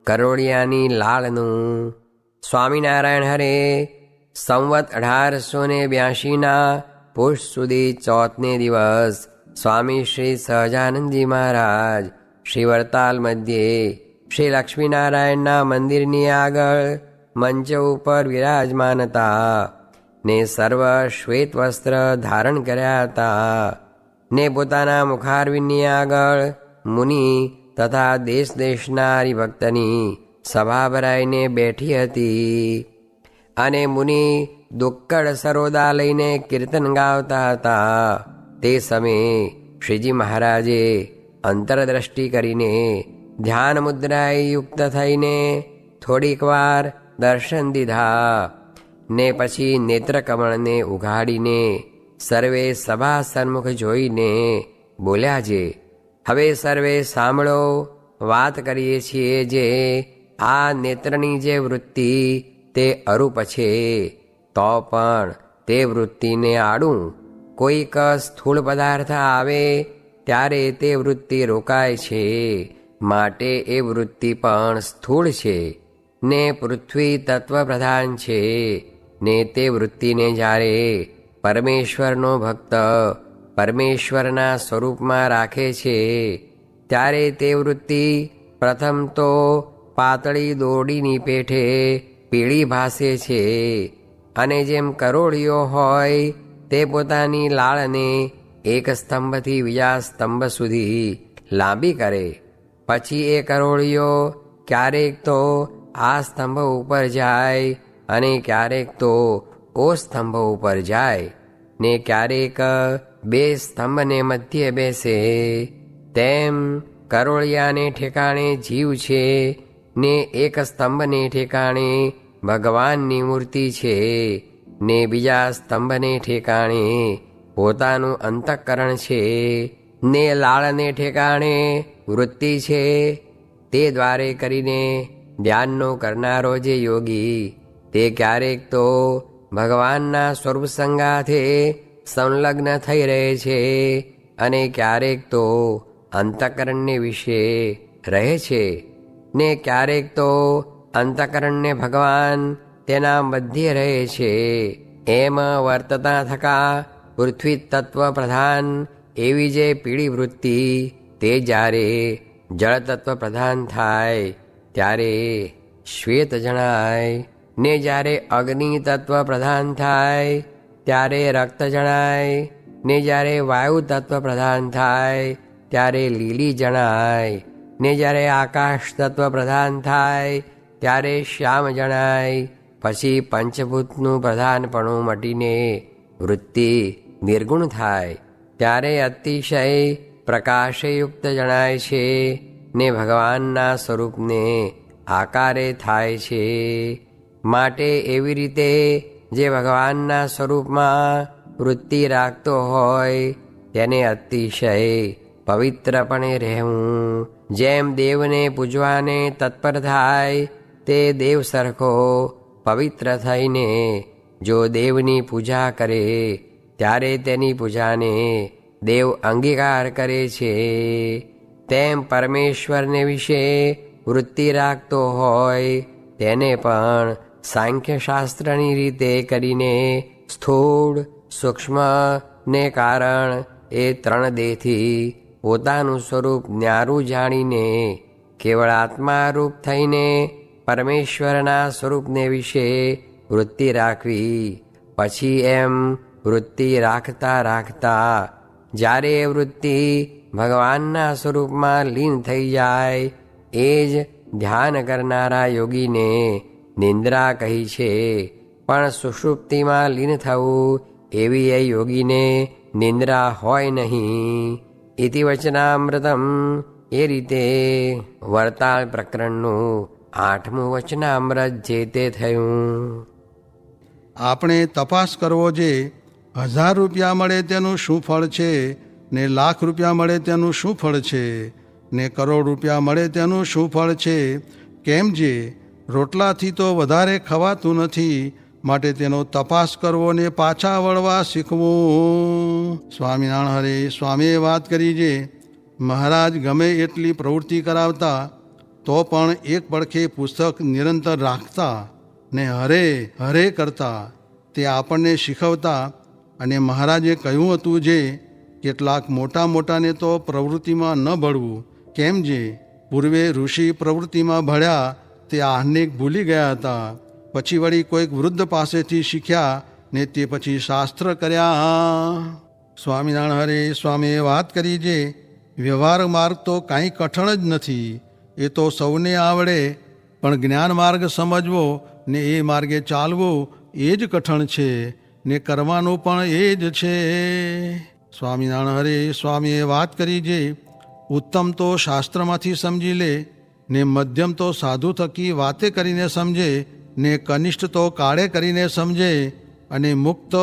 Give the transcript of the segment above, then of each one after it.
કરોડિયાની લાળનું. સ્વામિનારાયણ હરે સંવત 1882 push સુધી ચોથને દિવસ સ્વામી શ્રી સહજાનંદજી મહારાજ શ્રી વરતાલ મધ્યે શ્રી લક્ષ્મીનારાયણના મંદિરની આગળ મંચ ઉપર વિરાજમાન હતા ને સર્વ શ્વેત વસ્ત્ર ધારણ કર્યા હતા ને પોતાના મુખારવિંદની આગળ મુનિ તથા દેશ દેશના હરિભક્તની સભા ભરાઈને બેઠી હતી અને મુનિ દુક્કડ સરોદા લઈને કીર્તન ગાવતા હતા. તે સમયે શ્રીજી મહારાજે અંતરદ્રષ્ટિ કરીને ધ્યાન મુદ્રાએ યુક્ત થઈને થોડીક વાર દર્શન દીધા ને પછી નેત્રકમળને ઉઘાડીને સર્વે સભા સન્મુખ જોઈને બોલ્યા છે, હવે સર્વે સાંભળો, વાત કરીએ છીએ જે આ નેત્રની જે વૃત્તિ તે અરૂપ છે, તો પણ તે વૃત્તિને આડું કોઈક સ્થૂળ પદાર્થ આવે ત્યારે તે વૃત્તિ રોકાય છે, માટે એ વૃત્તિ પણ સ્થૂળ છે ને પૃથ્વી તત્વ પ્રધાન છે ને તે વૃત્તિને જ્યારે પરમેશ્વરનો ભક્ત પરમેશ્વરના સ્વરૂપમાં રાખે છે ત્યારે તે વૃત્તિ પ્રથમ તો પાતળી દોરડીની પેઠે પીળી ભાસે છે અને જેમ કરોળિયો હોય તે પોતાની લાળને એક સ્તંભથી બીજા સ્તંભ સુધી લાંબી કરે, પછી એ કરોળિયો ક્યારેક તો આ સ્તંભ ઉપર જાય અને ક્યારેક તો ઓ સ્તંભ ઉપર જાય ને ક્યારેક બે સ્તંભને મધ્યે બેસે. તેમ કરોળિયાને ઠેકાણે જીવ છે ને એક સ્તંભને ઠેકાણે ભગવાનની મૂર્તિ છે ને બીજા સ્તંભને ઠેકાણે પોતાનું અંતઃકરણ છે ને લાળને ઠેકાણે વૃત્તિ છે. તે દ્વારે કરીને ધ્યાનનો કરનારો જે યોગી તે ક્યારેક તો ભગવાનના સ્વરૂપ સંગાથે સંલગ્ન થઈ રહે છે અને ક્યારેક તો અંતઃકરણને વિશે રહે છે ને ક્યારેક તો અંતઃકરણને ભગવાન તેના મધ્યે રહે છે. એમ વર્તતા થકા પૃથ્વી તત્વ પ્રધાન એવી જે પીળી વૃત્તિ તે જ્યારે જળ તત્વ પ્રધાન થાય ત્યારે શ્વેત જણાય ને જ્યારે અગ્નિ તત્વ પ્રધાન થાય ત્યારે રક્ત જણાય ને જ્યારે વાયુ તત્વ પ્રધાન થાય ત્યારે લીલી જણાય ને જ્યારે આકાશ તત્વ પ્રધાન થાય ત્યારે શ્યામ જણાય. પછી પંચભૂતનું પ્રધાનપણું મટીને વૃત્તિ નિર્ગુણ થાય ત્યારે અતિશય પ્રકાશયુક્ત જણાય છે ને ભગવાનના સ્વરૂપને આકારે થાય છે. માટે એવી રીતે જે ભગવાનના સ્વરૂપમાં વૃત્તિ રાખતો હોય તેને અતિશય પવિત્રપણે રહેવું. જેમ દેવને પૂજવાને તત્પર થાય તે દેવ સરખો પવિત્ર થઈને જો દેવની પૂજા કરે ત્યારે તેની પૂજાને દેવ અંગીકાર કરે છે. તેમ પરમેશ્વરને વિશે વૃત્તિ રાખતો હોય તેને પણ સાંખ્યશાસ્ત્રની રીતે કરીને સ્થૂળ સૂક્ષ્મ ને કારણ એ ત્રણ દેહથી પોતાનું સ્વરૂપ ન્યારું જાણીને કેવળ આત્મારૂપ થઈને પરમેશ્વરના સ્વરૂપને વિશે વૃત્તિ રાખવી. પછી એમ વૃત્તિ રાખતા રાખતા જ્યારે વૃત્તિ ભગવાનના સ્વરૂપમાં લીન થઈ જાય એ જ ધ્યાન કરનારા યોગીને નિંદ્રા કહી છે. પણ સુષુપ્તિમાં લીન થવું એવી એ યોગીને નિંદ્રા હોય નહીં. ઇતિ વચનામૃતમ. એ રીતે વરતાળ પ્રકરણનું 8મું વચનામૃત જે તે થયું. આપણે તપાસ કરવો જે 1000 રૂપિયા મળે તેનું શું ફળ છે ને લાખ રૂપિયા મળે તેનું શું ફળ છે ને કરોડ રૂપિયા મળે તેનું શું ફળ છે. કેમ જે રોટલાથી તો વધારે ખવાતું નથી, માટે તેનો તપાસ કરવો ને પાછા વળવા શીખવું. સ્વામિનારાયણ હરે. સ્વામીએ વાત કરી જે મહારાજ ગમે એટલી પ્રવૃત્તિ કરાવતા તો પણ એક પડખે પુસ્તક નિરંતર રાખતા ને હરે હરે કરતા તે આપણને શીખવતા. અને મહારાજે કહ્યું હતું જે કેટલાક મોટા મોટાને તો પ્રવૃત્તિમાં ન ભળવું, કેમ જે પૂર્વે ઋષિ પ્રવૃત્તિમાં ભળ્યા તે આહ્નિક ભૂલી ગયા હતા, પછી વળી કોઈક વૃદ્ધ પાસેથી શીખ્યા ને તે પછી શાસ્ત્ર કર્યા. સ્વામિનારાયણ હરે સ્વામીએ વાત કરી જે વ્યવહાર માર્ગ તો કાંઈ કઠણ જ નથી, એ તો સૌને આવડે, પણ જ્ઞાન માર્ગ સમજવો ને એ માર્ગે ચાલવું એ જ કઠણ છે ને કરવાનું પણ એ જ છે. સ્વામિનારાયણ હરે સ્વામીએ વાત કરી જે ઉત્તમ તો શાસ્ત્રમાંથી સમજી લે ને મધ્યમ તો સાધુ થકી વાતે કરીને સમજે ને કનિષ્ઠ તો કાળે કરીને સમજે અને મુક્ત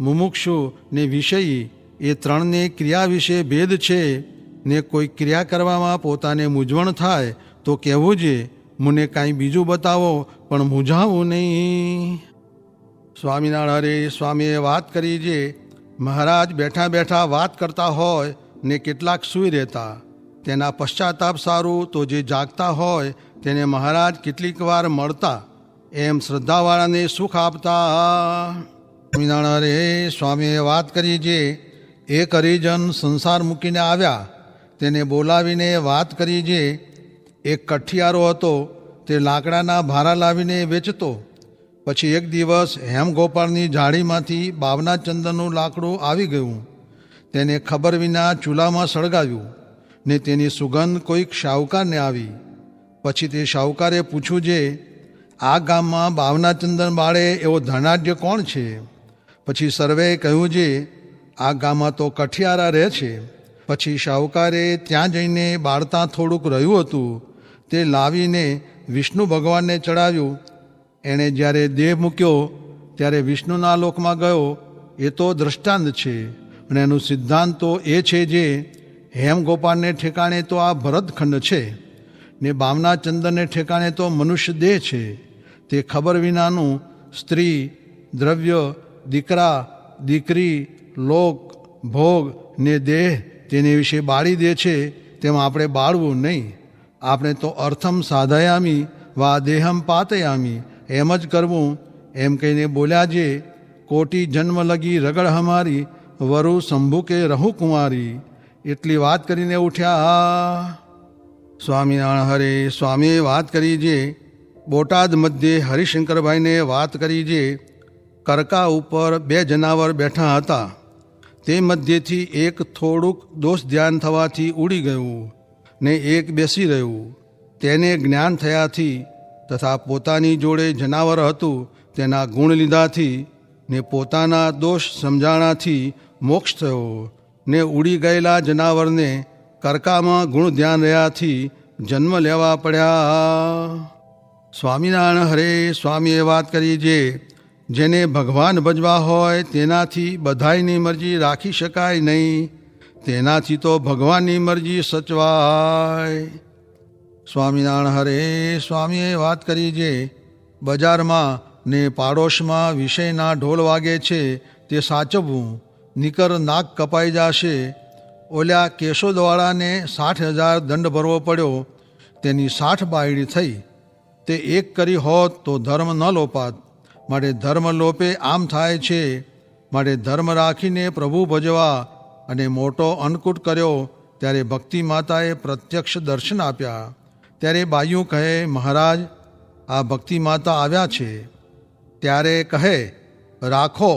મુમુક્ષુ ને વિષયી એ ત્રણને ક્રિયા વિશે ભેદ છે ને કોઈ ક્રિયા કરવામાં પોતાને મૂંઝવણ થાય તો કહેવું છે મને કાંઈ બીજું બતાવો પણ મૂંઝાવું નહીં. સ્વામિનારાયણ હરે સ્વામીએ વાત કરી જે મહારાજ બેઠા બેઠા વાત કરતા હોય ને કેટલાક સૂઈ રહેતા, તેના પશ્ચાતાપ સારું તો જે જાગતા હોય તેને મહારાજ કેટલીક વાર મળતા, એમ શ્રદ્ધાવાળાને સુખ આપતા. સ્વામિનારાયણ હરે સ્વામીએ વાત કરી જે એક હરિજન સંસાર મૂકીને આવ્યા, તેને બોલાવીને વાત કરી જે એક કઠિયારો હતો તે લાકડાના ભારા લાવીને વેચતો. પછી એક દિવસ હેમગોપાળની જાળીમાંથી બાવના ચંદનનું લાકડું આવી ગયું, તેને ખબર વિના ચૂલામાં સળગાવ્યું ને તેની સુગંધ કોઈક શાહુકારને આવી. પછી તે શાહુકારે પૂછ્યું જે આ ગામમાં બાવના ચંદન બાળે એવો ધનાઢ્ય કોણ છે? પછી સર્વેએ કહ્યું જે આ ગામમાં તો કઠિયારા રહે છે. પછી શાહુકારે ત્યાં જઈને બાળતા થોડુંક રહ્યું હતું તે લાવીને વિષ્ણુ ભગવાનને ચડાવ્યું. એણે જ્યારે દેહ મૂક્યો ત્યારે વિષ્ણુના લોકમાં ગયો, એ તો દ્રષ્ટાંત છે. અને એનું સિદ્ધાંત તો એ છે જે હેમગોપાલને ઠેકાણે તો આ ભરતખંડ છે ને બાવના ચંદનને ઠેકાણે તો મનુષ્ય દેહ છે. તે ખબર વિનાનું સ્ત્રી, દ્રવ્ય, દીકરા, દીકરી, લોક, ભોગ ને દેહ તેની વિશે બાળી દે છે, તેમાં આપણે બાળવું નહીં. આપણે તો અર્થમ સાધયામી વા દેહમ પાતયામી એમ જ કરવું. એમ કહીને બોલ્યા જે કોટી જન્મ લગી રગડ હમારી વરુ શંભુ કે રહુ કુંવારી. એટલી વાત કરીને ઉઠ્યા. સ્વામિનારાયણ હરે સ્વામીએ વાત કરી જે બોટાદ મધ્યે હરિશંકરભાઈને વાત કરી જે કરકા ઉપર બે જનાવર બેઠા હતા, તે મધ્યથી એક થોડુંક દોષ ધ્યાન થવાથી ઉડી ગયું ને એક બેસી રહ્યું. તેને જ્ઞાન થયાથી તથા પોતાની જોડે જનાવર હતું તેના ગુણ લીધાથી ને પોતાના દોષ સમજાણાથી મોક્ષ થયો ને ઉડી ગયેલા જનાવરને કરકામાં ગુણ ધ્યાન રહ્યાથી જન્મ લેવા પડ્યા. સ્વામિનારાયણ હરે સ્વામીએ વાત કરી જે જેને ભગવાન ભજવા હોય તેનાથી બધાયની મરજી રાખી શકાય નહીં, તેનાથી તો ભગવાનની મરજી સચવાય. સ્વામિનારાયણ હરે સ્વામીએ વાત કરી જે બજારમાં ને પાડોશમાં વિષયના ઢોલ વાગે છે તે સાચવવું, નીકર નાક કપાઈ જશે. ઓલ્યા કેશોદવાળાને 60,000 દંડ ભરવો પડ્યો, તેની 60 બાયડી થઈ. તે એક કરી હોત તો ધર્મ ન લોપાત, માટે ધર્મ લોપે આમ થાય છે. માટે ધર્મ રાખીને પ્રભુ ભજવા. અને મોટો અન્નકૂટ કર્યો ત્યારે ભક્તિ માતાએ પ્રત્યક્ષ દર્શન આપ્યા. ત્યારે બાયું કહે મહારાજ આ ભક્તિ માતા આવ્યા છે. ત્યારે કહે રાખો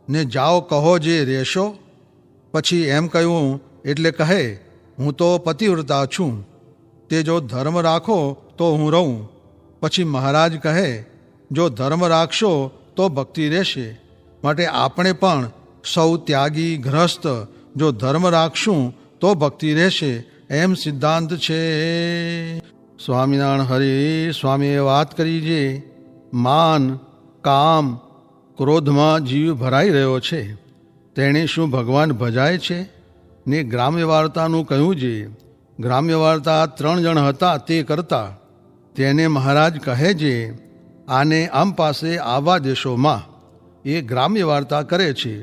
ને જાઓ કહો જે રહેશો. પછી એમ કહ્યું એટલે કહે હું તો પતિવ્રતા છું, તે જો ધર્મ રાખો તો હું રહું. પછી મહારાજ કહે જો ધર્મ રાખશો તો ભક્તિ રહેશે. માટે આપણે પણ સૌ ત્યાગી ગ્રસ્ત જો ધર્મ રાખશું તો ભક્તિ રહેશે, એમ સિદ્ધાંત છે. સ્વામિનારાયણ હરે સ્વામીએ વાત કરી જે માન, કામ, ક્રોધમાં જીવ ભરાઈ રહ્યો છે, તેણે શું ભગવાન ભજાય છે? ને ગ્રામ્ય વાર્તાનું કહ્યું છે. ગ્રામ્ય વાર્તા 3 જણ હતા તે કરતા. તેને મહારાજ કહે છે આને આમ પાસે આવા દેશોમાં એ ગ્રામ્ય વાર્તા કરે છે.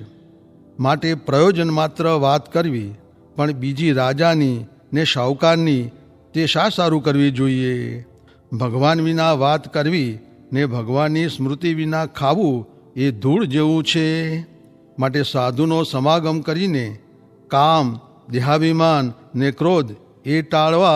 માટે પ્રયોજન માત્ર વાત કરવી, પણ બીજી રાજાની ને શાહુકારની તે શા સારું કરવી જોઈએ? ભગવાન વિના વાત કરવી ને ભગવાનની સ્મૃતિ વિના ખાવું એ ધૂળ જેવું છે. માટે સાધુનો સમાગમ કરીને કામ, દેહાભિમાન ને ક્રોધ એ ટાળવા